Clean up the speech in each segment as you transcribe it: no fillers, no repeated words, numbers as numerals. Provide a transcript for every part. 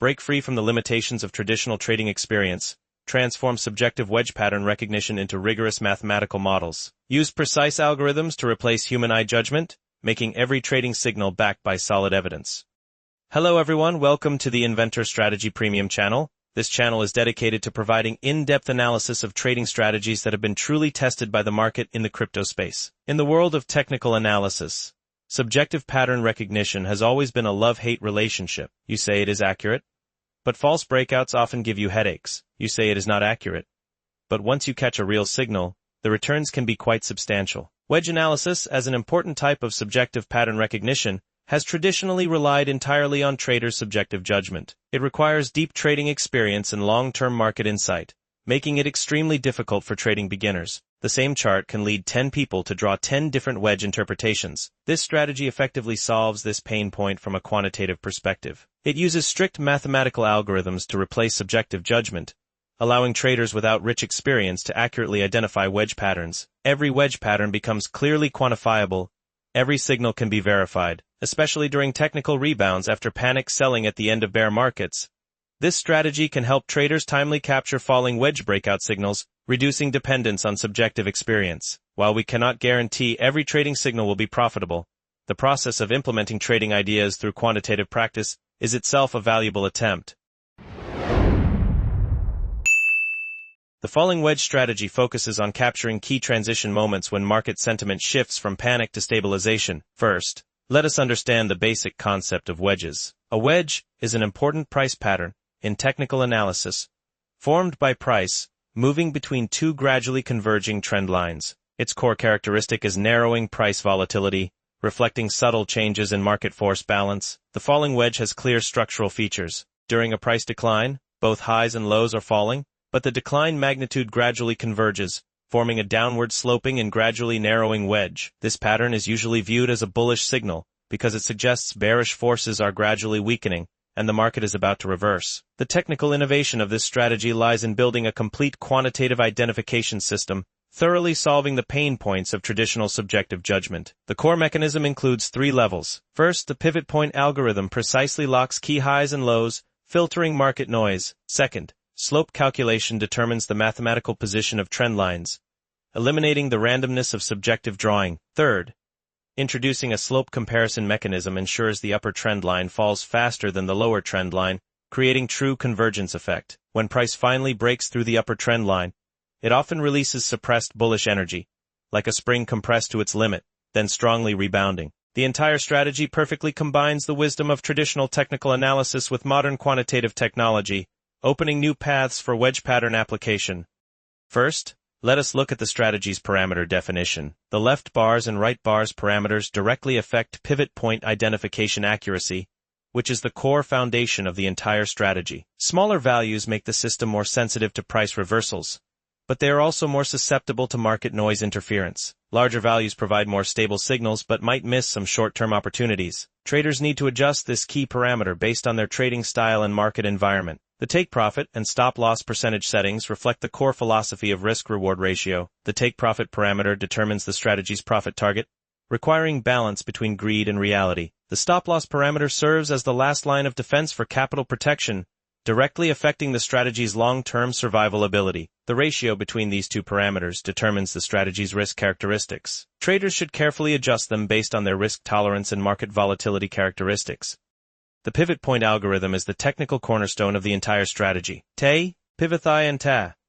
break free from the limitations of traditional trading experience, transform subjective wedge pattern recognition into rigorous mathematical models, use precise algorithms to replace human eye judgment, making every trading signal backed by solid evidence. Hello everyone, welcome to the Inventor Strategy Premium channel. This channel is dedicated to providing in-depth analysis of trading strategies that have been truly tested by the market in the crypto space. In the world of technical analysis, subjective pattern recognition has always been a love-hate relationship. You say it is accurate, but false breakouts often give you headaches. You say it is not accurate, but once you catch a real signal, the returns can be quite substantial. Wedge analysis, as an important type of subjective pattern recognition, has traditionally relied entirely on traders' subjective judgment. It requires deep trading experience and long-term market insight, making it extremely difficult for trading beginners. The same chart can lead 10 people to draw 10 different wedge interpretations. This strategy effectively solves this pain point from a quantitative perspective. It uses strict mathematical algorithms to replace subjective judgment, allowing traders without rich experience to accurately identify wedge patterns. Every wedge pattern becomes clearly quantifiable. Every signal can be verified, especially during technical rebounds after panic selling at the end of bear markets. This strategy can help traders timely capture falling wedge breakout signals, reducing dependence on subjective experience. While we cannot guarantee every trading signal will be profitable, the process of implementing trading ideas through quantitative practice is itself a valuable attempt. The falling wedge strategy focuses on capturing key transition moments when market sentiment shifts from panic to stabilization. First, let us understand the basic concept of wedges. A wedge is an important price pattern in technical analysis, formed by price moving between two gradually converging trend lines. Its core characteristic is narrowing price volatility, reflecting subtle changes in market force balance. The falling wedge has clear structural features. During a price decline, both highs and lows are falling, but the decline magnitude gradually converges, forming a downward sloping and gradually narrowing wedge. This pattern is usually viewed as a bullish signal because it suggests bearish forces are gradually weakening and the market is about to reverse. The technical innovation of this strategy lies in building a complete quantitative identification system, thoroughly solving the pain points of traditional subjective judgment. The core mechanism includes 3 levels. First, the pivot point algorithm precisely locks key highs and lows, filtering market noise. Second, slope calculation determines the mathematical position of trend lines, eliminating the randomness of subjective drawing. Third, introducing a slope comparison mechanism ensures the upper trend line falls faster than the lower trend line, creating true convergence effect. When price finally breaks through the upper trend line, it often releases suppressed bullish energy, like a spring compressed to its limit, then strongly rebounding. The entire strategy perfectly combines the wisdom of traditional technical analysis with modern quantitative technology, opening new paths for wedge pattern application. First, let us look at the strategy's parameter definition. The left bars and right bars parameters directly affect pivot point identification accuracy, which is the core foundation of the entire strategy. Smaller values make the system more sensitive to price reversals, but they are also more susceptible to market noise interference. Larger values provide more stable signals but might miss some short-term opportunities. Traders need to adjust this key parameter based on their trading style and market environment. The take-profit and stop-loss percentage settings reflect the core philosophy of risk-reward ratio. The take-profit parameter determines the strategy's profit target, requiring balance between greed and reality. The stop-loss parameter serves as the last line of defense for capital protection, directly affecting the strategy's long-term survival ability. The ratio between these two parameters determines the strategy's risk characteristics. Traders should carefully adjust them based on their risk tolerance and market volatility characteristics. The pivot point algorithm is the technical cornerstone of the entire strategy. Pivot high and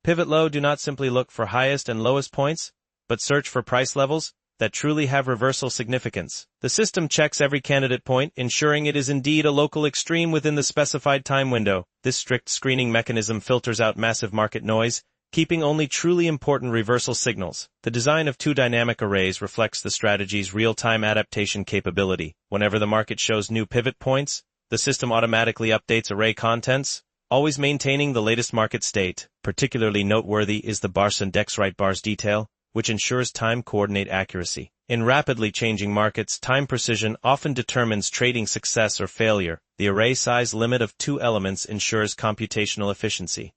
pivot low do not simply look for highest and lowest points, but search for price levels that truly have reversal significance. The system checks every candidate point, ensuring it is indeed a local extreme within the specified time window. This strict screening mechanism filters out massive market noise, keeping only truly important reversal signals. The design of 2 dynamic arrays reflects the strategy's real-time adaptation capability. Whenever the market shows new pivot points, the system automatically updates array contents, always maintaining the latest market state. Particularly noteworthy is the bars index right bars detail, which ensures time coordinate accuracy. In rapidly changing markets, time precision often determines trading success or failure. The array size limit of 2 elements ensures computational efficiency.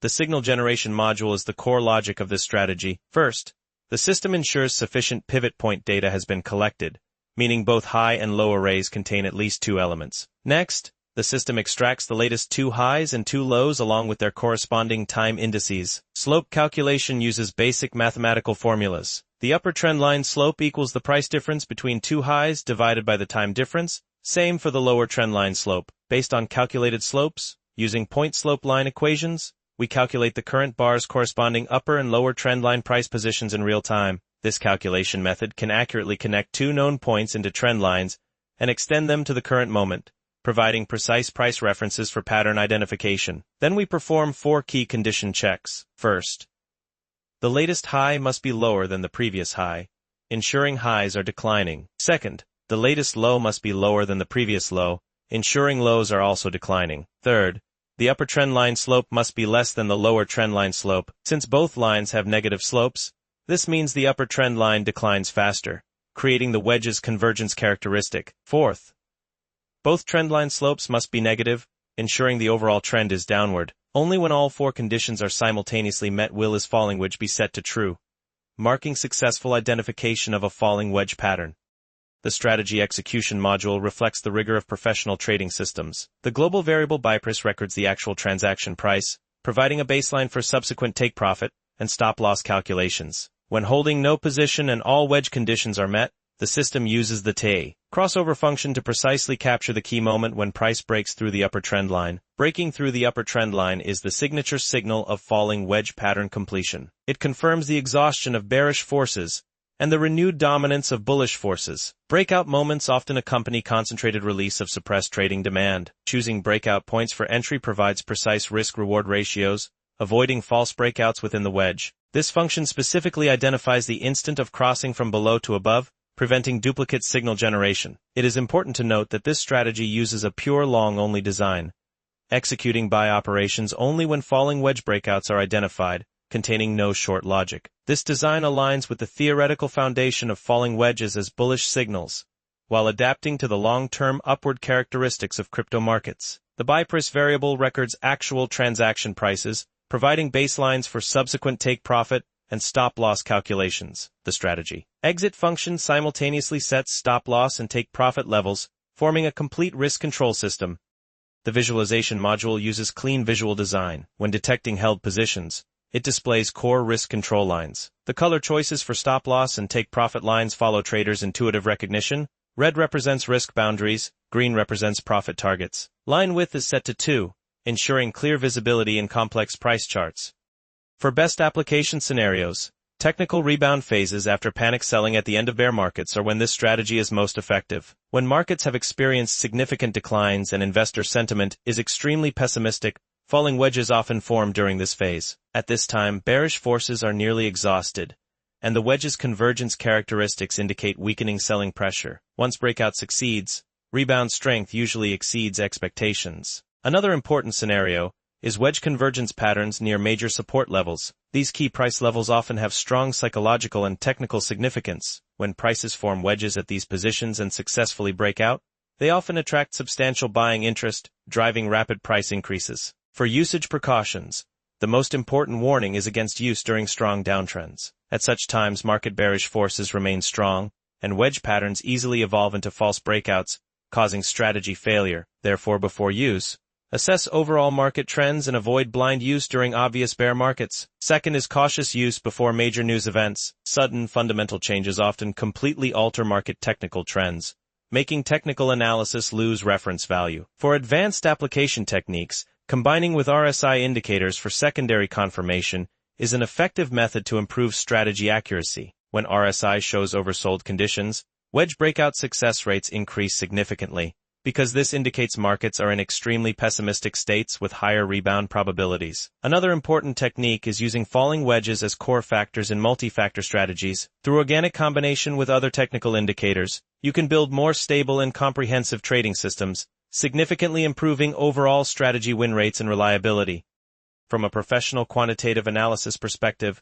The signal generation module is the core logic of this strategy. First, the system ensures sufficient pivot point data has been collected, meaning both high and low arrays contain at least 2 elements. Next, The system extracts the latest two highs and two lows along with their corresponding time indices. Slope calculation uses basic mathematical formulas. The upper trendline slope equals the price difference between two highs divided by the time difference. Same for the lower trendline slope. Based on calculated slopes, using point slope line equations, we calculate the current bar's corresponding upper and lower trendline price positions in real time. This calculation method can accurately connect two known points into trend lines and extend them to the current moment, providing precise price references for pattern identification. Then we perform 4 key condition checks. First, the latest high must be lower than the previous high, ensuring highs are declining. Second, the latest low must be lower than the previous low, ensuring lows are also declining. Third, the upper trendline slope must be less than the lower trendline slope. Since both lines have negative slopes, this means the upper trend line declines faster, creating the wedge's convergence characteristic. Fourth, both trendline slopes must be negative, ensuring the overall trend is downward. Only when all 4 conditions are simultaneously met will this falling wedge be set to true, marking successful identification of a falling wedge pattern. The strategy execution module reflects the rigor of professional trading systems. The global variable buy price records the actual transaction price, providing a baseline for subsequent take profit and stop loss calculations. When holding no position and all wedge conditions are met, the system uses the TE crossover function to precisely capture the key moment when price breaks through the upper trend line. Breaking through the upper trend line is the signature signal of falling wedge pattern completion. It confirms the exhaustion of bearish forces and the renewed dominance of bullish forces. Breakout moments often accompany concentrated release of suppressed trading demand. Choosing breakout points for entry provides precise risk-reward ratios, avoiding false breakouts within the wedge. This function specifically identifies the instant of crossing from below to above, preventing duplicate signal generation. It is important to note that this strategy uses a pure long-only design, executing buy operations only when falling wedge breakouts are identified, containing no short logic. This design aligns with the theoretical foundation of falling wedges as bullish signals, while adapting to the long-term upward characteristics of crypto markets. The buy price variable records actual transaction prices, providing baselines for subsequent take profit and stop loss calculations. The strategy exit function simultaneously sets stop loss and take profit levels, forming a complete risk control system. The visualization module uses clean visual design. When detecting held positions, it displays core risk control lines. The color choices for stop loss and take profit lines follow traders' intuitive recognition. Red represents risk boundaries, green represents profit targets. Line width is set to 2, ensuring clear visibility in complex price charts. For best application scenarios, technical rebound phases after panic selling at the end of bear markets are when this strategy is most effective. When markets have experienced significant declines and investor sentiment is extremely pessimistic, falling wedges often form during this phase. At this time, bearish forces are nearly exhausted, and the wedge's convergence characteristics indicate weakening selling pressure. Once breakout succeeds, rebound strength usually exceeds expectations. Another important scenario is wedge convergence patterns near major support levels. These key price levels often have strong psychological and technical significance. When prices form wedges at these positions and successfully break out, they often attract substantial buying interest, driving rapid price increases. For usage precautions, the most important warning is against use during strong downtrends. At such times, market bearish forces remain strong, and wedge patterns easily evolve into false breakouts, causing strategy failure. Therefore, before use, assess overall market trends and avoid blind use during obvious bear markets. Second is cautious use before major news events. Sudden fundamental changes often completely alter market technical trends, making technical analysis lose reference value. For advanced application techniques, combining with RSI indicators for secondary confirmation is an effective method to improve strategy accuracy. When RSI shows oversold conditions, wedge breakout success rates increase significantly, because this indicates markets are in extremely pessimistic states with higher rebound probabilities. Another important technique is using falling wedges as core factors in multi-factor strategies. Through organic combination with other technical indicators, you can build more stable and comprehensive trading systems, significantly improving overall strategy win rates and reliability. From a professional quantitative analysis perspective,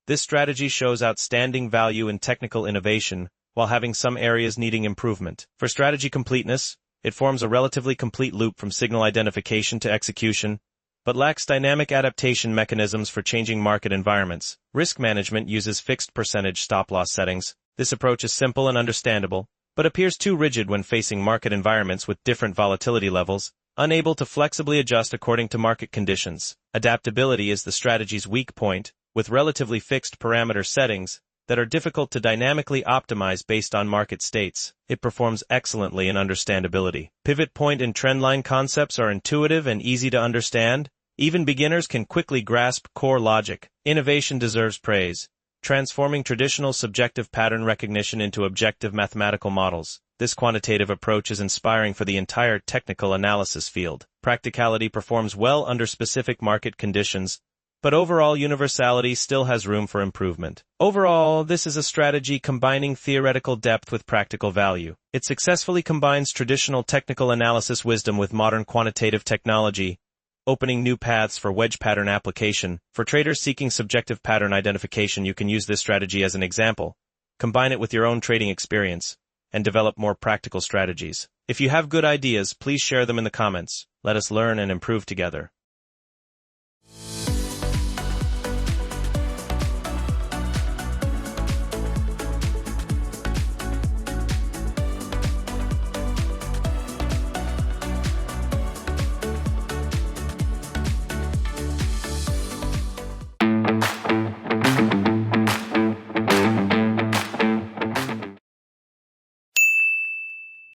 this strategy shows outstanding value in technical innovation while having some areas needing improvement. For strategy completeness, it forms a relatively complete loop from signal identification to execution, but lacks dynamic adaptation mechanisms for changing market environments. Risk management uses fixed percentage stop-loss settings. This approach is simple and understandable, but appears too rigid when facing market environments with different volatility levels. unable to flexibly adjust according to market conditions. Adaptability is the strategy's weak point, with relatively fixed parameter settings that are difficult to dynamically optimize based on market states. It performs excellently in understandability. Pivot point and trendline concepts are intuitive and easy to understand. Even beginners can quickly grasp core logic. Innovation deserves praise, transforming traditional subjective pattern recognition into objective mathematical models. This quantitative approach is inspiring for the entire technical analysis field. Practicality performs well under specific market conditions, but overall universality still has room for improvement. Overall, this is a strategy combining theoretical depth with practical value. It successfully combines traditional technical analysis wisdom with modern quantitative technology, opening new paths for wedge pattern application. For traders seeking subjective pattern identification, you can use this strategy as an example, combine it with your own trading experience, and develop more practical strategies. If you have good ideas, please share them in the comments. Let us learn and improve together.